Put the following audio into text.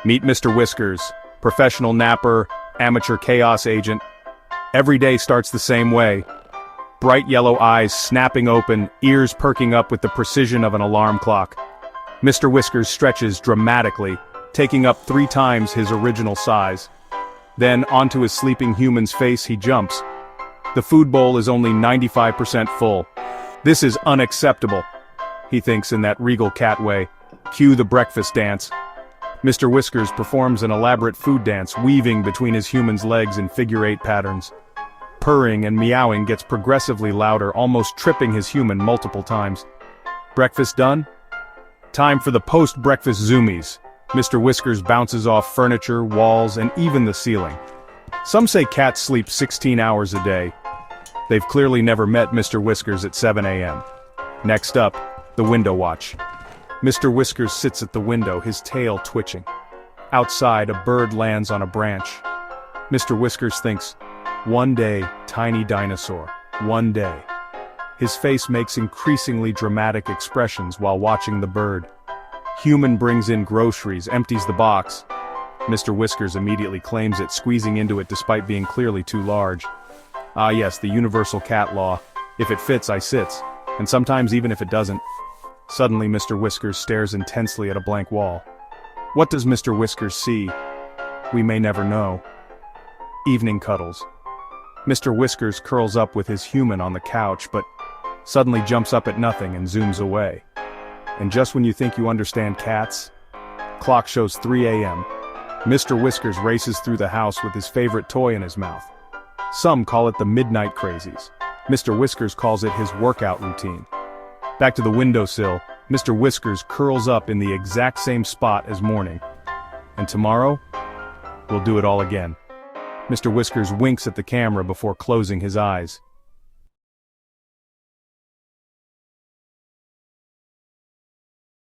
Meet Mr. Whiskers, professional napper, amateur chaos agent. Every day starts the same way. Bright yellow eyes snapping open, ears perking up with the precision of an alarm clock. Mr. Whiskers stretches dramatically, taking up 3 times his original size. Then, onto his sleeping human's face he jumps. The food bowl is only 95% full. This is unacceptable, he thinks in that regal cat way. Cue the breakfast dance. Mr. Whiskers performs an elaborate food dance, weaving between his human's legs in figure-8 patterns. Purring and meowing gets progressively louder, almost tripping his human multiple times. Breakfast done? Time for the post-breakfast zoomies. Mr. Whiskers bounces off furniture, walls, and even the ceiling. Some say cats sleep 16 hours a day. They've clearly never met Mr. Whiskers at 7 a.m. Next up, the window watch. Mr. Whiskers sits at the window, his tail twitching. Outside, a bird lands on a branch. Mr. Whiskers thinks, one day, tiny dinosaur, one day. His face makes increasingly dramatic expressions while watching the bird. Human brings in groceries, empties the box. Mr. Whiskers immediately claims it, squeezing into it despite being clearly too large. Ah yes, the universal cat law. If it fits, I sits. And sometimes even if it doesn't. Suddenly Mr. Whiskers stares intensely at a blank wall. What does Mr. Whiskers see? We may never know. Evening cuddles. Mr. Whiskers curls up with his human on the couch, but suddenly jumps up at nothing and zooms away. And just when you think you understand cats, clock shows 3 a.m. Mr. Whiskers races through the house with his favorite toy in his mouth. Some call it the midnight crazies. Mr. Whiskers calls it his workout routine. Back to the windowsill, Mr. Whiskers curls up in the exact same spot as morning. And tomorrow, we'll do it all again. Mr. Whiskers winks at the camera before closing his eyes.